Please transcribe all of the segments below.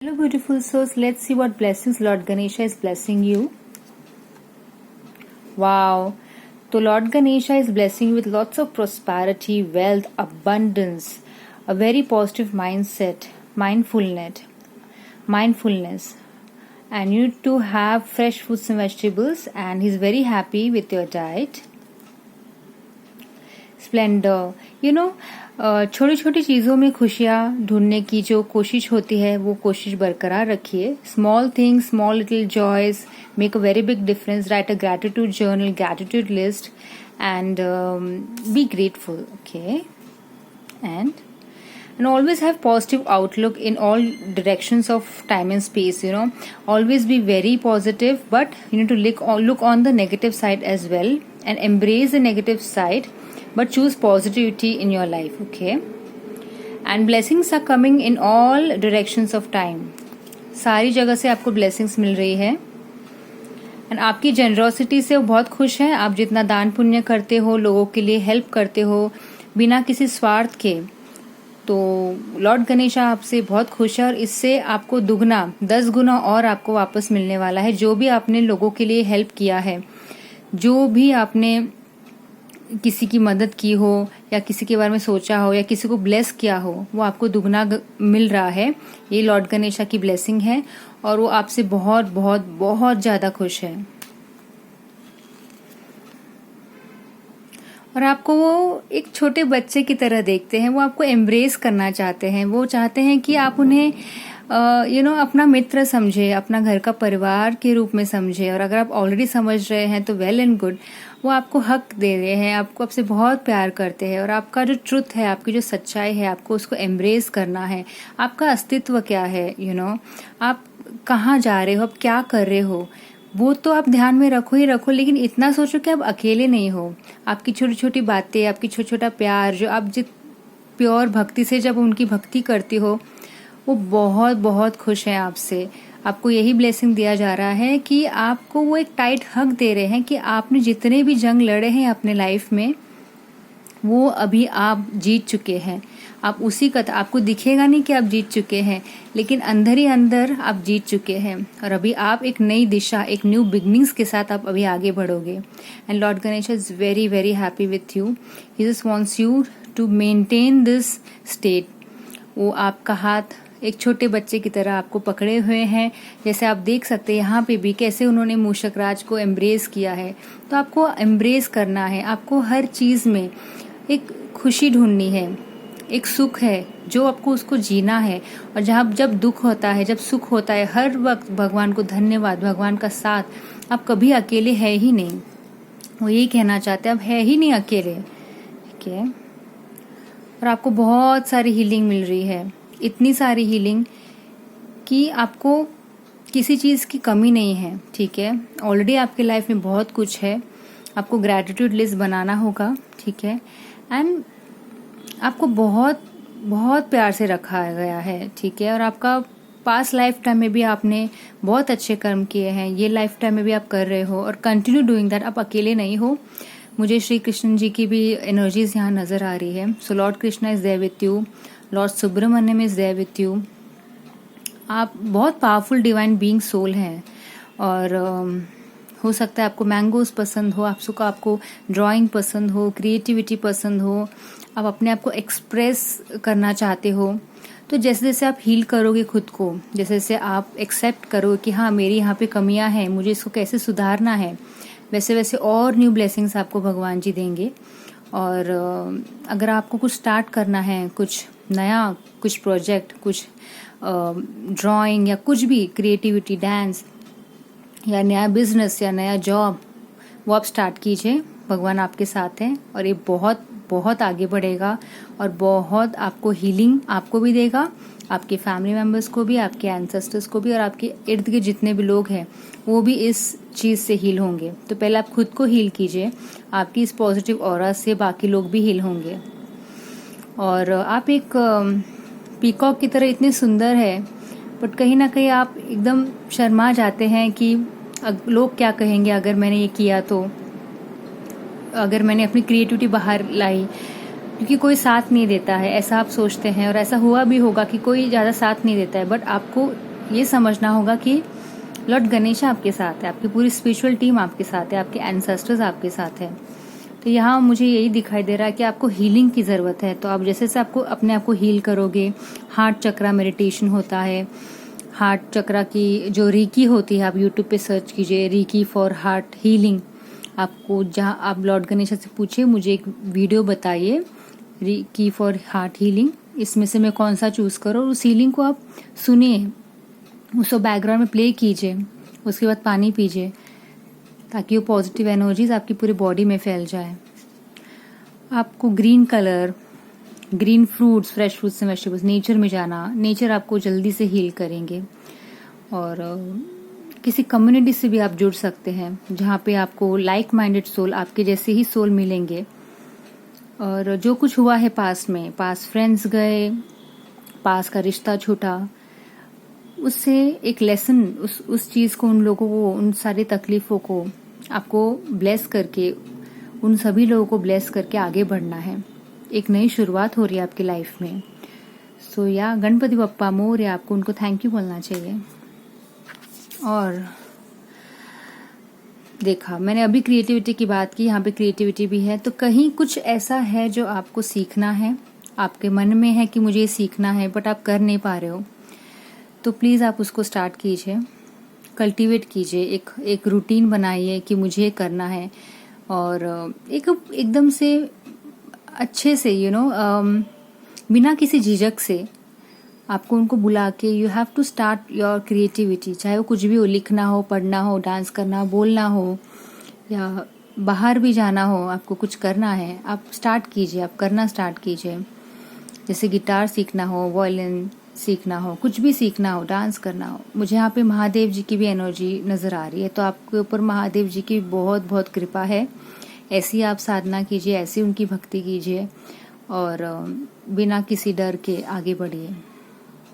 Hello, beautiful souls. Let's see what blessings Lord Ganesha is blessing you. Wow. So, Lord Ganesha is blessing you with lots of prosperity, wealth, abundance, a very positive mindset, mindfulness. And you need to have fresh fruits and vegetables, and he's very happy with your diet. Splendor छोटी छोटी चीज़ों में खुशियाँ ढूंढने की जो कोशिश होती है वो कोशिश बरकरार रखिए. Small things, small little joys make a very big difference. Right a gratitude journal, gratitude list and be grateful. Okay. And always have positive outlook in all directions of time and space. Always be very positive, but you need to look on the negative side as well and embrace the negative side, but choose positivity in your life. Okay. And blessings are coming in all directions of time. सारी जगह से आपको blessings मिल रही है. And आपकी generosity से वो बहुत खुश हैं. आप जितना दान पुण्य करते हो, लोगों के लिए हेल्प करते हो बिना किसी स्वार्थ के, तो लॉर्ड गणेशा आपसे बहुत खुश है और इससे आपको दुगना 10 गुना और आपको वापस मिलने वाला है. जो भी आपने लोगों के लिए हेल्प किया है, जो भी आपने किसी की मदद की हो या किसी के बारे में सोचा हो या किसी को ब्लेस किया हो, वो आपको दुगना मिल रहा है. ये लॉर्ड गणेशा की ब्लेसिंग है और वो आपसे बहुत बहुत बहुत ज्यादा खुश है. और आपको वो एक छोटे बच्चे की तरह देखते हैं. वो आपको एम्ब्रेस करना चाहते हैं. वो चाहते हैं कि आप उन्हें अपना मित्र समझे, अपना घर का परिवार के रूप में समझे. और अगर आप ऑलरेडी समझ रहे हैं तो वेल एंड गुड. वो आपको हक दे रहे हैं, आपसे बहुत प्यार करते हैं. और आपका जो ट्रुथ है, आपकी जो सच्चाई है, आपको उसको एम्ब्रेस करना है. आपका अस्तित्व क्या है, आप कहाँ जा रहे हो, आप क्या कर रहे हो, वो तो आप ध्यान में रखो ही रखो. लेकिन इतना सोचो कि आप अकेले नहीं हो. आपकी छोटी छोटी बातें, आपकी छोटा छोटा प्यार, जो आप जित प्योर भक्ति से जब उनकी भक्ति करती हो, वो बहुत बहुत खुश हैं आपसे. आपको यही ब्लेसिंग दिया जा रहा है कि आपको वो एक टाइट हक दे रहे हैं कि आपने जितने भी जंग लड़े हैं अपने लाइफ में, वो अभी आप जीत चुके हैं. आप उसी का आपको दिखेगा नहीं कि आप जीत चुके हैं, लेकिन अंदर ही अंदर आप जीत चुके हैं. और अभी आप एक नई दिशा, एक न्यू बिगनिंग्स के साथ आप अभी आगे बढ़ोगे. And lord Ganesh is very very happy with you. He just wants you to maintain this state. वो आपका हाथ एक छोटे बच्चे की तरह आपको पकड़े हुए हैं. जैसे आप देख सकते हैं यहाँ पे भी कैसे उन्होंने मूषक राज को एम्ब्रेस किया है. तो आपको एम्ब्रेस करना है. आपको हर चीज में एक खुशी ढूंढनी है, एक सुख है जो आपको उसको जीना है. और जब दुख होता है, जब सुख होता है, हर वक्त भगवान को धन्यवाद, भगवान का साथ. आप कभी अकेले है ही नहीं. वो यही कहना चाहते हैं, आप है ही नहीं अकेले. ठीक है. और आपको बहुत सारी हीलिंग मिल रही है, इतनी सारी हीलिंग कि आपको किसी चीज़ की कमी नहीं है. ठीक है. ऑलरेडी आपके लाइफ में बहुत कुछ है. आपको ग्रैटिट्यूड लिस्ट बनाना होगा. ठीक है. एंड आपको बहुत बहुत प्यार से रखा गया है. ठीक है. और आपका पास्ट लाइफ टाइम में भी आपने बहुत अच्छे कर्म किए हैं. ये लाइफ टाइम में भी आप कर रहे हो और कंटिन्यू डूइंग दैट. आप अकेले नहीं हो. मुझे श्री कृष्ण जी की भी एनर्जीज यहाँ नजर आ रही है. So lord Krishna is there with you. Lord Subramanyam is there with you. आप बहुत पावरफुल डिवाइन बीइंग सोल हैं. और हो सकता है आपको मैंगोज पसंद हो, आपको ड्राइंग पसंद हो, क्रिएटिविटी पसंद हो, आप अपने आप को एक्सप्रेस करना चाहते हो. तो जैसे जैसे आप हील करोगे खुद को, जैसे जैसे आप एक्सेप्ट करोगे कि हाँ मेरी यहाँ पे कमियां हैं, मुझे इसको कैसे सुधारना है, वैसे वैसे और न्यू ब्लेसिंग्स आपको भगवान जी देंगे. और अगर आपको कुछ स्टार्ट करना है, कुछ नया, कुछ प्रोजेक्ट, कुछ ड्राइंग या कुछ भी क्रिएटिविटी, डांस या नया बिजनेस या नया जॉब, वो आप स्टार्ट कीजिए. भगवान आपके साथ हैं और ये बहुत बहुत आगे बढ़ेगा और बहुत आपको हीलिंग आपको भी देगा, आपके फैमिली मेंबर्स को भी, आपके एंसेस्टर्स को भी, और आपके इर्द गिर्द जितने भी लोग हैं वो भी इस चीज से हील होंगे. तो पहले आप खुद को हील कीजिए. आपकी इस पॉजिटिव ऑरा से बाकी लोग भी हील होंगे. और आप एक पीकॉक की तरह इतने सुंदर है, बट कहीं ना कहीं आप एकदम शर्मा जाते हैं कि लोग क्या कहेंगे अगर मैंने ये किया, तो अगर मैंने अपनी क्रिएटिविटी बाहर लाई, क्योंकि कोई साथ नहीं देता है, ऐसा आप सोचते हैं. और ऐसा हुआ भी होगा कि कोई ज़्यादा साथ नहीं देता है, बट आपको ये समझना होगा कि लॉर्ड गणेश आपके साथ है, आपकी पूरी स्पिरिचुअल टीम आपके साथ है, आपके एंसेस्टर्स आपके साथ है। तो यहाँ मुझे यही दिखाई दे रहा है कि आपको हीलिंग की ज़रूरत है। तो आप जैसे से आपको अपने आप को हील करोगे, हार्ट चक्रा मेडिटेशन होता है, हार्ट चक्रा की जो रीकी होती है, आप यूट्यूब पे सर्च कीजिए रीकी फॉर हार्ट हीलिंग। आपको जहाँ आप लॉर्ड गणेश से पूछिए मुझे एक वीडियो बताइए रीकी फॉर हार्ट हीलिंग, इसमें से मैं कौन सा चूज़ करूँ। उस हीलिंग को आप सुनिए, उसको बैकग्राउंड में प्ले कीजिए, उसके बाद पानी पीजिए ताकि वो पॉजिटिव एनर्जीज आपकी पूरी बॉडी में फैल जाए। आपको green colour, green fruits, fresh fruits and vegetables, nature में जाना, नेचर आपको जल्दी से हील करेंगे। और किसी कम्युनिटी से भी आप जुड़ सकते हैं जहाँ पे आपको लाइक माइंडेड सोल, आपके जैसे ही सोल मिलेंगे। और जो कुछ हुआ है पास्ट में, पास्ट फ्रेंड्स गए, पास्ट का रिश्ता छूटा, उससे एक लेसन, उस चीज़ को, उन लोगों को, उन सारी तकलीफों को आपको ब्लेस करके, उन सभी लोगों को ब्लेस करके आगे बढ़ना है। एक नई शुरुआत हो रही है आपकी लाइफ में। सो या गणपति बप्पा मोरया, आपको उनको थैंक यू बोलना चाहिए। और देखा मैंने अभी क्रिएटिविटी की बात की, यहाँ पे क्रिएटिविटी भी है। तो कहीं कुछ ऐसा है जो आपको सीखना है, आपके मन में है कि मुझे सीखना है बट आप कर नहीं पा रहे हो, तो प्लीज़ आप उसको स्टार्ट कीजिए, कल्टीवेट कीजिए, एक रूटीन बनाइए कि मुझे करना है। और एकदम से अच्छे से बिना किसी झिझक से आपको उनको बुला के you have to start your creativity. चाहे वो कुछ भी हो, लिखना हो, पढ़ना हो, डांस करना, बोलना हो, या बाहर भी जाना हो, आपको कुछ करना है, आप स्टार्ट कीजिए, आप करना स्टार्ट कीजिए। जैसे गिटार सीखना हो, वायलिन सीखना हो, कुछ भी सीखना हो, डांस करना हो। मुझे यहाँ पे महादेव जी की भी एनर्जी नज़र आ रही है, तो आपके ऊपर महादेव जी की बहुत बहुत कृपा है। ऐसी आप साधना कीजिए, ऐसी उनकी भक्ति कीजिए और बिना किसी डर के आगे बढ़िए,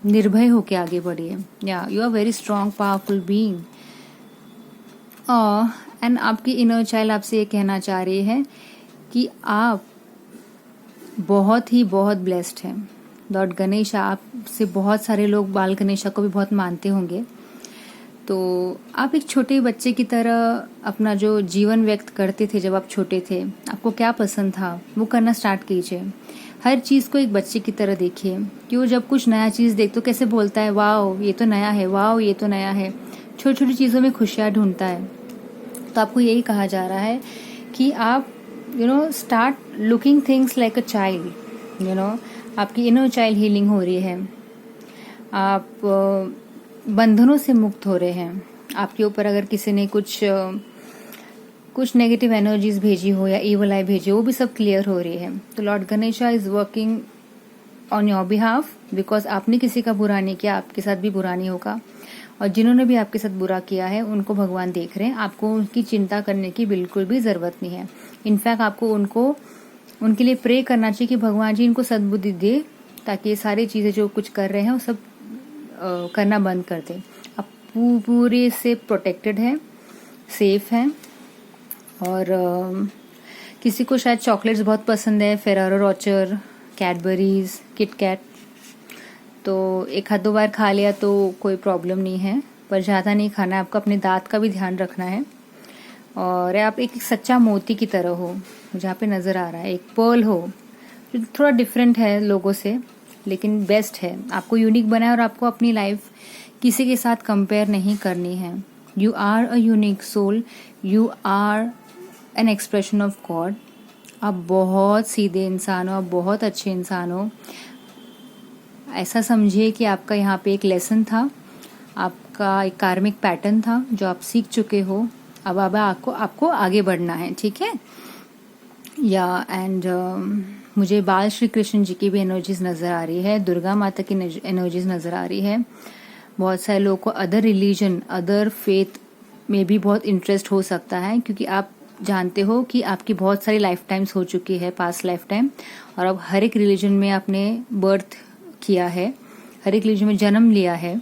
निर्भय होके आगे बढ़िए। या you are very strong powerful being. And आपकी इनर चाइल्ड आपसे ये कहना चाह रही है कि आप बहुत ब्लेस्ड हैं। लॉर्ड गणेश आपसे, बहुत सारे लोग बाल गणेशा को भी बहुत मानते होंगे। तो आप एक छोटे बच्चे की तरह अपना जो जीवन व्यक्त करते थे जब आप छोटे थे, आपको क्या पसंद था वो करना स्टार्ट कीजिए। हर चीज़ को एक बच्चे की तरह देखिए कि वो जब कुछ नया चीज़ देखते तो कैसे बोलता है, वाह ये तो नया है, वाह ये तो नया है। छोटी छोटी चीज़ों में खुशियाँ ढूंढता है। तो आपको यही कहा जा रहा है कि आप start looking things like a child. आपकी इनर चाइल्ड हीलिंग हो रही है, आप बंधनों से मुक्त हो रहे हैं। आपके ऊपर अगर किसी ने कुछ नेगेटिव एनर्जीज भेजी हो या ईवल आई भेजी हो, वो भी सब क्लियर हो रही है। तो Lord Ganesha is working on your behalf, because आपने किसी का बुरा नहीं किया, आपके साथ भी बुरा नहीं होगा। और जिन्होंने भी आपके साथ बुरा किया है उनको भगवान देख रहे हैं। आपको उनकी चिंता करने की बिल्कुल भी जरूरत नहीं है। इनफैक्ट आपको उनके लिए प्रे करना चाहिए कि भगवान जी इनको सद्बुद्धि दे, ताकि ये सारी चीजें जो कुछ कर रहे हैं वो सब करना बंद कर दे। आप पूरे से प्रोटेक्टेड हैं, सेफ हैं। और किसी को शायद चॉकलेट्स बहुत पसंद है, फेरारो रोचर, कैडबरीज, किटकैट, तो एक आध दो बार खा लिया तो कोई प्रॉब्लम नहीं है, पर ज़्यादा नहीं खाना है। आपको अपने दांत का भी ध्यान रखना है। और आप एक सच्चा मोती की तरह हो, जहाँ पे नज़र आ रहा है, एक पर्ल हो जो थोड़ा डिफरेंट है लोगों से, लेकिन बेस्ट है। आपको यूनिक बनाए और आपको अपनी लाइफ किसी के साथ कंपेयर नहीं करनी है। You are a unique soul, you are an expression of God. आप बहुत सीधे इंसान हो, आप बहुत अच्छे इंसान हो। ऐसा समझिए कि आपका यहाँ पे एक लेसन था, आपका एक कार्मिक पैटर्न था जो आप सीख चुके हो। अब आपको आगे बढ़ना है, ठीक है। या एंड मुझे बाल श्री कृष्ण जी की भी एनर्जीज नज़र आ रही है, दुर्गा माता की एनर्जीज नज़र आ रही है। बहुत सारे लोगों को अदर रिलीजन, अदर फेथ में भी बहुत इंटरेस्ट हो सकता है, क्योंकि आप जानते हो कि आपकी बहुत सारी लाइफ टाइम्स हो चुकी है, पास्ट लाइफ टाइम, और अब हर एक रिलीजन में आपने बर्थ किया है, हर एक रिलीजन में जन्म लिया है,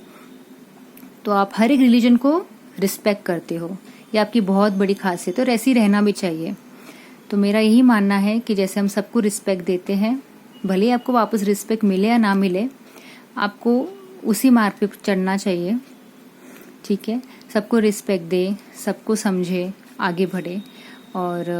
तो आप हर एक रिलीजन को रिस्पेक्ट करते हो। ये आपकी बहुत बड़ी खासियत है और ऐसी रहना भी चाहिए। तो मेरा यही मानना है कि जैसे हम सबको रिस्पेक्ट देते हैं, भले ही आपको वापस रिस्पेक्ट मिले या ना मिले, आपको उसी मार्ग पे चढ़ना चाहिए, ठीक है। सबको रिस्पेक्ट दे, सबको समझे, आगे बढ़े। और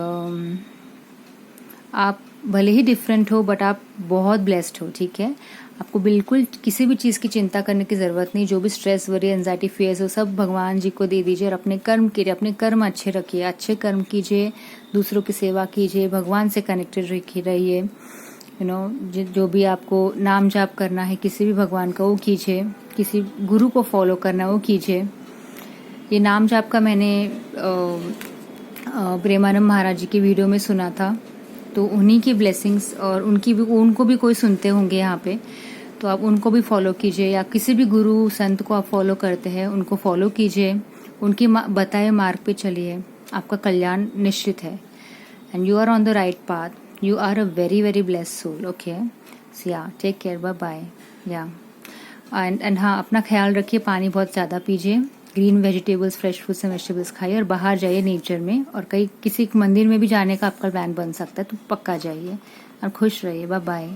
आप भले ही डिफरेंट हो बट आप बहुत ब्लेस्ड हो, ठीक है। आपको बिल्कुल किसी भी चीज़ की चिंता करने की ज़रूरत नहीं। जो भी स्ट्रेस, वरी, एंजाइटी, फियर्स हो, सब भगवान जी को दे दीजिए और अपने कर्म कीजिए, अपने कर्म अच्छे रखिए, अच्छे कर्म कीजिए, दूसरों की सेवा कीजिए, भगवान से कनेक्टेड रहिए। जो भी आपको नाम जाप करना है किसी भी भगवान का वो कीजिए, किसी गुरु को फॉलो करना है वो कीजिए। ये नाम जाप का मैंने प्रेमानंद महाराज जी की वीडियो में सुना था, तो उन्हीं की ब्लेसिंग्स और उनको भी कोई सुनते होंगे यहाँ पे, तो आप उनको भी फॉलो कीजिए, या किसी भी गुरु संत को आप फॉलो करते हैं उनको फॉलो कीजिए, उनकी बताए मार्ग पे चलिए, आपका कल्याण निश्चित है। And you are on the right path, you are a very very blessed soul, okay? So yeah, take care, bye bye, yeah। and हाँ, अपना ख्याल रखिए, पानी बहुत ज़्यादा पीजिए, green vegetables, fresh fruits and vegetables खाइए, और बाहर जाइए नेचर में, और किसी मंदिर में भी जाने का आपका प्लान बन सकता है तो पक्का जाइए, और खुश रहिए, बाय बाय।